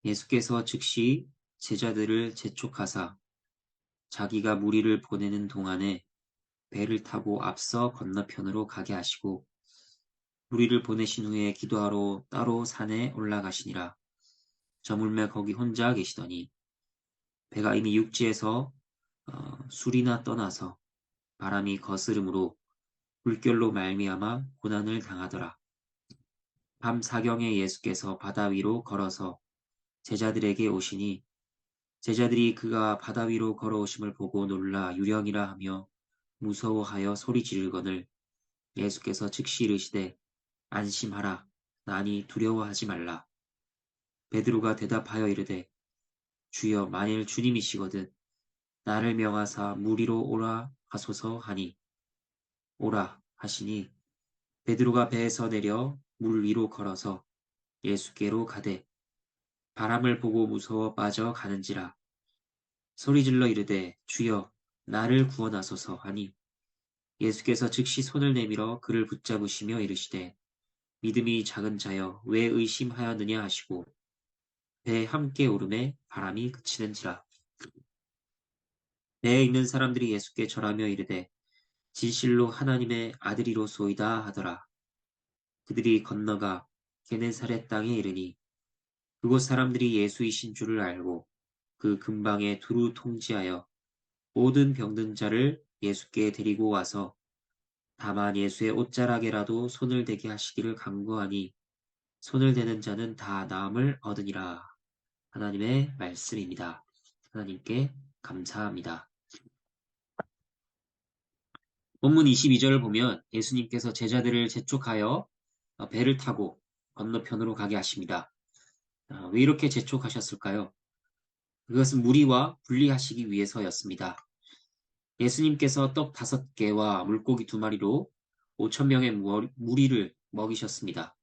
예수께서 즉시 제자들을 재촉하사 자기가 무리를 보내는 동안에 배를 타고 앞서 건너편으로 가게 하시고 무리를 보내신 후에 기도하러 따로 산에 올라가시니라. 저물매 거기 혼자 계시더니 배가 이미 육지에서 술이나 떠나서 바람이 거스름으로 물결로 말미암아 고난을 당하더라. 밤 사경에 예수께서 바다 위로 걸어서 제자들에게 오시니 제자들이 그가 바다 위로 걸어오심을 보고 놀라 유령이라 하며 무서워하여 소리 지르거늘 예수께서 즉시 이르시되 안심하라 나니 두려워하지 말라. 베드로가 대답하여 이르되 주여 만일 주님이시거든 나를 명하사 물 위로 오라 하소서 하니 오라 하시니 베드로가 배에서 내려 물 위로 걸어서 예수께로 가되 바람을 보고 무서워 빠져 가는지라 소리질러 이르되 주여 나를 구원하소서 하니 예수께서 즉시 손을 내밀어 그를 붙잡으시며 이르시되 믿음이 작은 자여 왜 의심하였느냐 하시고 배에 함께 오르매 바람이 그치는지라. 배에 있는 사람들이 예수께 절하며 이르되 진실로 하나님의 아들이로소이다 하더라. 그들이 건너가 게네사렛 땅에 이르니 그곳 사람들이 예수이신 줄을 알고 그 근방에 두루 통지하여 모든 병든 자를 예수께 데리고 와서 다만 예수의 옷자락에라도 손을 대게 하시기를 간구하니 손을 대는 자는 다 나음을 얻으니라. 하나님의 말씀입니다. 하나님께 감사합니다. 본문 22절을 보면 예수님께서 제자들을 재촉하여 배를 타고 건너편으로 가게 하십니다. 왜 이렇게 재촉하셨을까요? 그것은 무리와 분리하시기 위해서였습니다. 예수님께서 떡 5개와 물고기 2마리로 5천 명의 무리를 먹이셨습니다.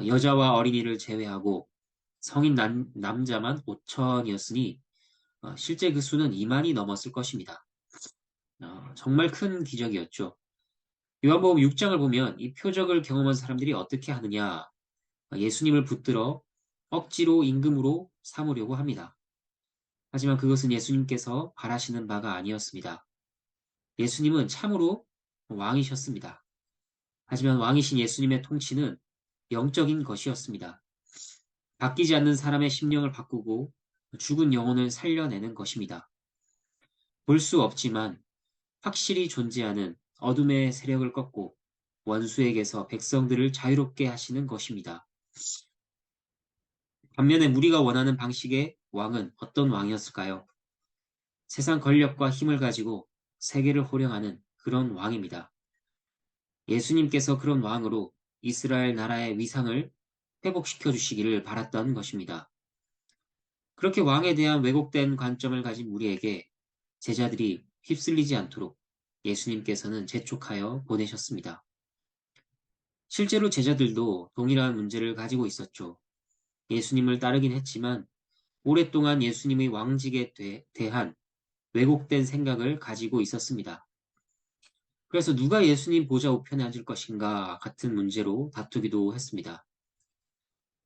여자와 어린이를 제외하고 성인 남자만 5천이었으니 실제 그 수는 2만이 넘었을 것입니다. 정말 큰 기적이었죠. 요한복음 6장을 보면 이 표적을 경험한 사람들이 어떻게 하느냐, 예수님을 붙들어 억지로 임금으로 삼으려고 합니다. 하지만 그것은 예수님께서 바라시는 바가 아니었습니다. 예수님은 참으로 왕이셨습니다. 하지만 왕이신 예수님의 통치는 영적인 것이었습니다. 바뀌지 않는 사람의 심령을 바꾸고 죽은 영혼을 살려내는 것입니다. 볼 수 없지만 확실히 존재하는 어둠의 세력을 꺾고 원수에게서 백성들을 자유롭게 하시는 것입니다. 반면에 우리가 원하는 방식의 왕은 어떤 왕이었을까요? 세상 권력과 힘을 가지고 세계를 호령하는 그런 왕입니다. 예수님께서 그런 왕으로 이스라엘 나라의 위상을 회복시켜 주시기를 바랐던 것입니다. 그렇게 왕에 대한 왜곡된 관점을 가진 우리에게 제자들이 휩쓸리지 않도록 예수님께서는 재촉하여 보내셨습니다. 실제로 제자들도 동일한 문제를 가지고 있었죠. 예수님을 따르긴 했지만 오랫동안 예수님의 왕직에 대한 왜곡된 생각을 가지고 있었습니다. 그래서 누가 예수님 보좌 우편에 앉을 것인가 같은 문제로 다투기도 했습니다.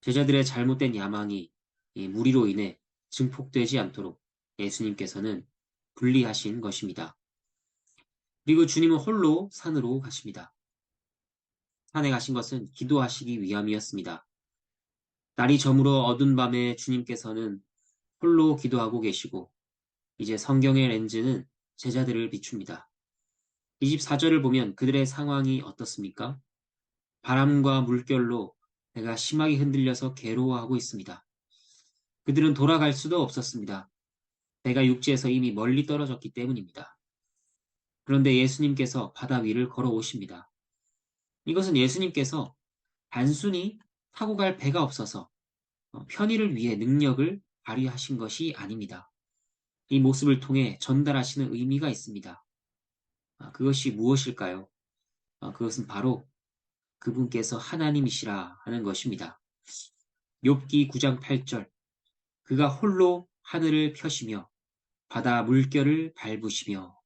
제자들의 잘못된 야망이 이 무리로 인해 증폭되지 않도록 예수님께서는 분리하신 것입니다. 그리고 주님은 홀로 산으로 가십니다. 산에 가신 것은 기도하시기 위함이었습니다. 날이 저물어 어두운 밤에 주님께서는 홀로 기도하고 계시고 이제 성경의 렌즈는 제자들을 비춥니다. 24절을 보면 그들의 상황이 어떻습니까? 바람과 물결로 배가 심하게 흔들려서 괴로워하고 있습니다. 그들은 돌아갈 수도 없었습니다. 배가 육지에서 이미 멀리 떨어졌기 때문입니다. 그런데 예수님께서 바다 위를 걸어오십니다. 이것은 예수님께서 단순히 타고 갈 배가 없어서 편의를 위해 능력을 발휘하신 것이 아닙니다. 이 모습을 통해 전달하시는 의미가 있습니다. 그것이 무엇일까요? 그것은 바로 그분께서 하나님이시라 하는 것입니다. 욥기 9장 8절 그가 홀로 하늘을 펴시며 바다 물결을 밟으시며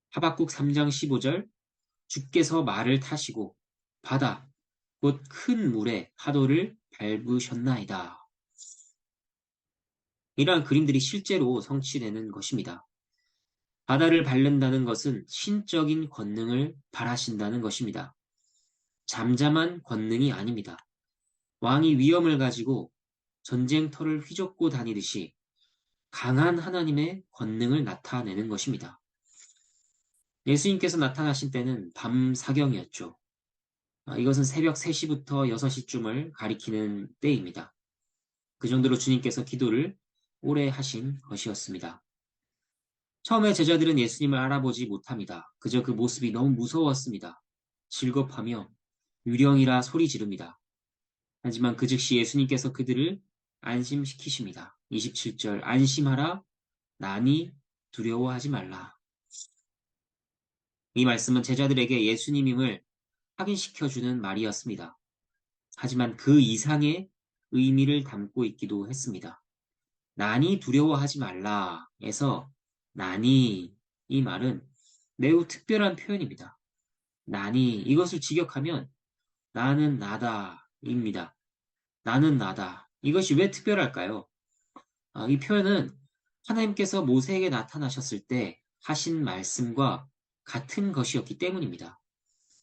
하박국 3장 15절 주께서 말을 타시고 바다 곧 큰 물의 파도를 밟으셨나이다. 이러한 그림들이 실제로 성취되는 것입니다. 바다를 밟는다는 것은 신적인 권능을 발하신다는 것입니다. 잠잠한 권능이 아닙니다. 왕이 위엄을 가지고 전쟁터를 휘젓고 다니듯이 강한 하나님의 권능을 나타내는 것입니다. 예수님께서 나타나신 때는 밤 사경이었죠. 이것은 새벽 3시부터 6시쯤을 가리키는 때입니다. 그 정도로 주님께서 기도를 오래 하신 것이었습니다. 처음에 제자들은 예수님을 알아보지 못합니다. 그저 그 모습이 너무 무서웠습니다. 질겁하며 유령이라 소리 지릅니다. 하지만 그 즉시 예수님께서 그들을 안심시키십니다. 27절 안심하라 나니 두려워하지 말라. 이 말씀은 제자들에게 예수님임을 확인시켜주는 말이었습니다. 하지만 그 이상의 의미를 담고 있기도 했습니다. 나니 두려워하지 말라에서 나니 이 말은 매우 특별한 표현입니다. 나니 이것을 직역하면 나는 나다입니다. 나는 나다. 이것이 왜 특별할까요? 이 표현은 하나님께서 모세에게 나타나셨을 때 하신 말씀과 같은 것이었기 때문입니다.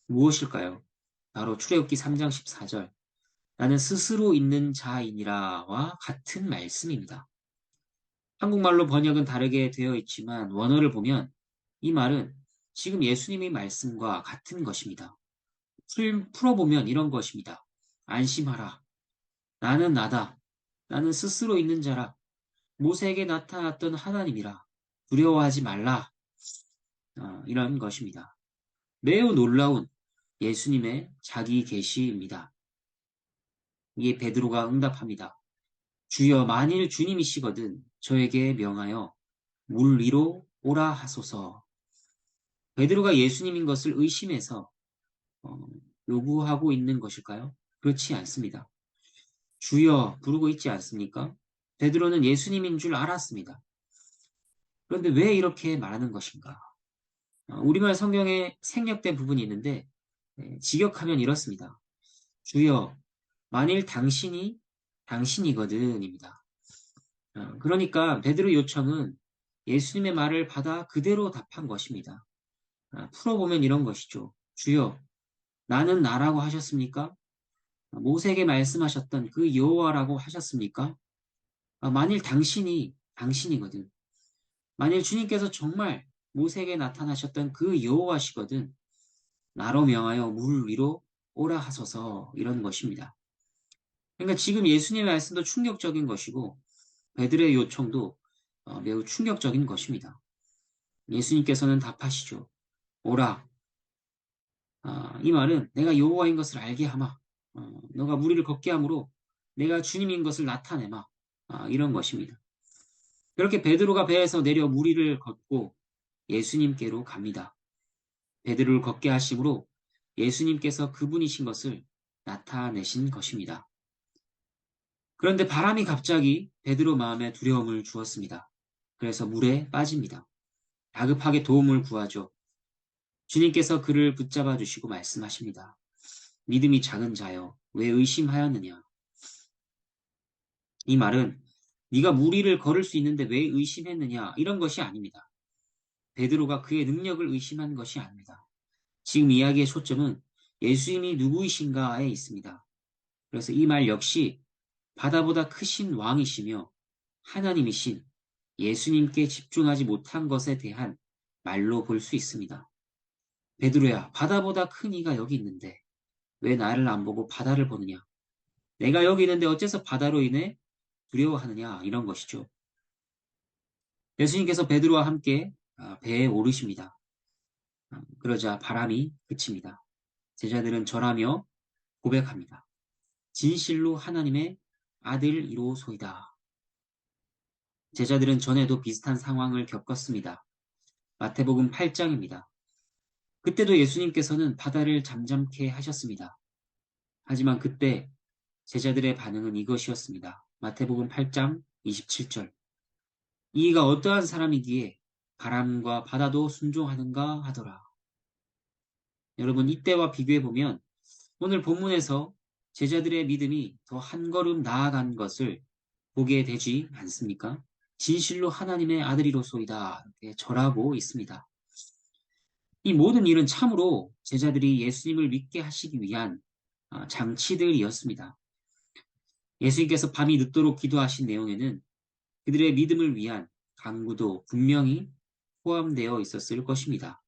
무엇일까요? 바로 출애굽기 3장 14절 나는 스스로 있는 자이니라와 같은 말씀입니다. 한국말로 번역은 다르게 되어 있지만 원어를 보면 이 말은 지금 예수님의 말씀과 같은 것입니다. 풀어보면 이런 것입니다. 안심하라. 나는 나다. 나는 스스로 있는 자라. 모세에게 나타났던 하나님이라. 두려워하지 말라. 이런 것입니다. 매우 놀라운 예수님의 자기 계시입니다. 이에 베드로가 응답합니다. 주여 만일 주님이시거든 저에게 명하여 물 위로 오라 하소서. 베드로가 예수님인 것을 의심해서 요구하고 있는 것일까요? 그렇지 않습니다. 주여 부르고 있지 않습니까? 베드로는 예수님인 줄 알았습니다. 그런데 왜 이렇게 말하는 것인가? 우리말 성경에 생략된 부분이 있는데 직역하면 이렇습니다. 주여 만일 당신이거든입니다. 그러니까 베드로 요청은 예수님의 말을 받아 그대로 답한 것입니다. 풀어보면 이런 것이죠. 주여 나는 나라고 하셨습니까? 모세에게 말씀하셨던 그 여호와라고 하셨습니까? 만일 당신이거든. 만일 주님께서 정말 모세에게 나타나셨던 그 여호와시거든. 나로 명하여 물 위로 오라 하소서 이런 것입니다. 그러니까 지금 예수님의 말씀도 충격적인 것이고 베드로의 요청도 매우 충격적인 것입니다. 예수님께서는 답하시죠. 오라. 이 말은 내가 여호와인 것을 알게 하마. 너가 무리를 걷게 함으로 내가 주님인 것을 나타내마. 이런 것입니다. 그렇게 베드로가 배에서 내려 무리를 걷고 예수님께로 갑니다. 베드로를 걷게 하심으로 예수님께서 그분이신 것을 나타내신 것입니다. 그런데 바람이 갑자기 베드로 마음에 두려움을 주었습니다. 그래서 물에 빠집니다. 다급하게 도움을 구하죠. 주님께서 그를 붙잡아 주시고 말씀하십니다. 믿음이 작은 자여, 왜 의심하였느냐? 이 말은 네가 무리를 걸을 수 있는데 왜 의심했느냐? 이런 것이 아닙니다. 베드로가 그의 능력을 의심한 것이 아닙니다. 지금 이야기의 초점은 예수님이 누구이신가에 있습니다. 그래서 이 말 역시 바다보다 크신 왕이시며 하나님이신 예수님께 집중하지 못한 것에 대한 말로 볼 수 있습니다. 베드로야, 바다보다 큰 이가 여기 있는데 왜 나를 안 보고 바다를 보느냐? 내가 여기 있는데 어째서 바다로 인해 두려워하느냐? 이런 것이죠. 예수님께서 베드로와 함께 배에 오르십니다. 그러자 바람이 그칩니다. 제자들은 절하며 고백합니다. 진실로 하나님의 아들이로소이다. 제자들은 전에도 비슷한 상황을 겪었습니다. 마태복음 8장입니다. 그때도 예수님께서는 바다를 잠잠케 하셨습니다. 하지만 그때 제자들의 반응은 이것이었습니다. 마태복음 8장 27절. 이가 어떠한 사람이기에 바람과 바다도 순종하는가 하더라. 여러분 이때와 비교해 보면 오늘 본문에서 제자들의 믿음이 더 한 걸음 나아간 것을 보게 되지 않습니까? 진실로 하나님의 아들이로소이다. 이렇게 절하고 있습니다. 이 모든 일은 참으로 제자들이 예수님을 믿게 하시기 위한 장치들이었습니다. 예수님께서 밤이 늦도록 기도하신 내용에는 그들의 믿음을 위한 간구도 분명히 포함되어 있었을 것입니다.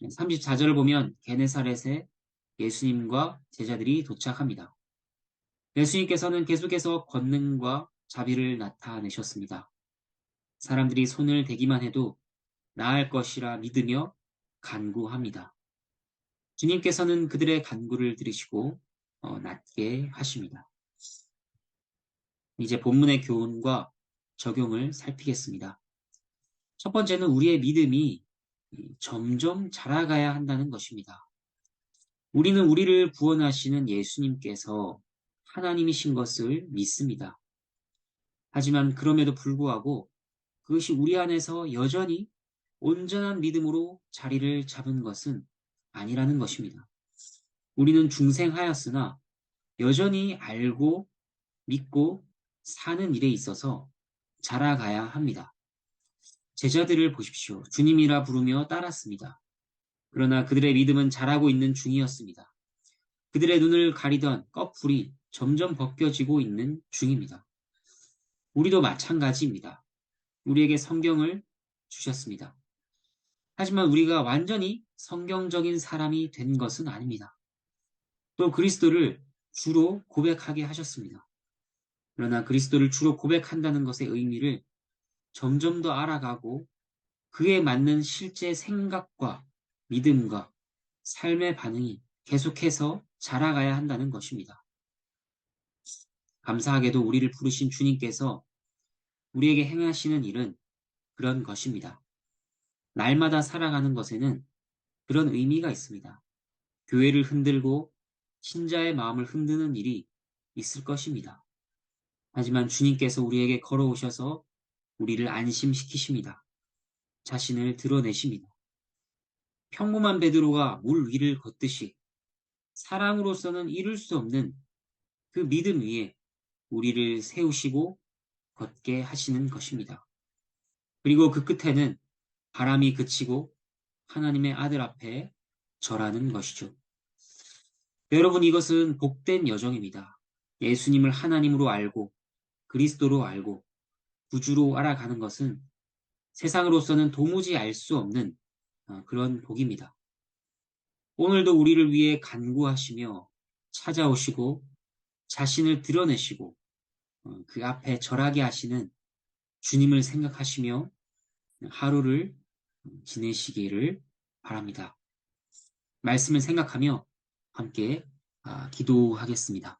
34절을 보면 게네사렛에 예수님과 제자들이 도착합니다. 예수님께서는 계속해서 권능과 자비를 나타내셨습니다. 사람들이 손을 대기만 해도 나을 것이라 믿으며 간구합니다. 주님께서는 그들의 간구를 들으시고 낫게 하십니다. 이제 본문의 교훈과 적용을 살피겠습니다. 첫 번째는 우리의 믿음이 점점 자라가야 한다는 것입니다. 우리는 우리를 구원하시는 예수님께서 하나님이신 것을 믿습니다. 하지만 그럼에도 불구하고 그것이 우리 안에서 여전히 온전한 믿음으로 자리를 잡은 것은 아니라는 것입니다. 우리는 중생하였으나 여전히 알고 믿고 사는 일에 있어서 자라가야 합니다. 제자들을 보십시오. 주님이라 부르며 따랐습니다. 그러나 그들의 믿음은 자라고 있는 중이었습니다. 그들의 눈을 가리던 꺼풀이 점점 벗겨지고 있는 중입니다. 우리도 마찬가지입니다. 우리에게 성경을 주셨습니다. 하지만 우리가 완전히 성경적인 사람이 된 것은 아닙니다. 또 그리스도를 주로 고백하게 하셨습니다. 그러나 그리스도를 주로 고백한다는 것의 의미를 점점 더 알아가고 그에 맞는 실제 생각과 믿음과 삶의 반응이 계속해서 자라가야 한다는 것입니다. 감사하게도 우리를 부르신 주님께서 우리에게 행하시는 일은 그런 것입니다. 날마다 살아가는 것에는 그런 의미가 있습니다. 교회를 흔들고 신자의 마음을 흔드는 일이 있을 것입니다. 하지만 주님께서 우리에게 걸어오셔서 우리를 안심시키십니다. 자신을 드러내십니다. 평범한 베드로가 물 위를 걷듯이 사랑으로서는 이룰 수 없는 그 믿음 위에 우리를 세우시고 걷게 하시는 것입니다. 그리고 그 끝에는 바람이 그치고 하나님의 아들 앞에 절하는 것이죠. 여러분, 이것은 복된 여정입니다. 예수님을 하나님으로 알고 그리스도로 알고 구주로 알아가는 것은 세상으로서는 도무지 알 수 없는 그런 복입니다. 오늘도 우리를 위해 간구하시며 찾아오시고 자신을 드러내시고 그 앞에 절하게 하시는 주님을 생각하시며 하루를 지내시기를 바랍니다. 말씀을 생각하며 함께 기도하겠습니다.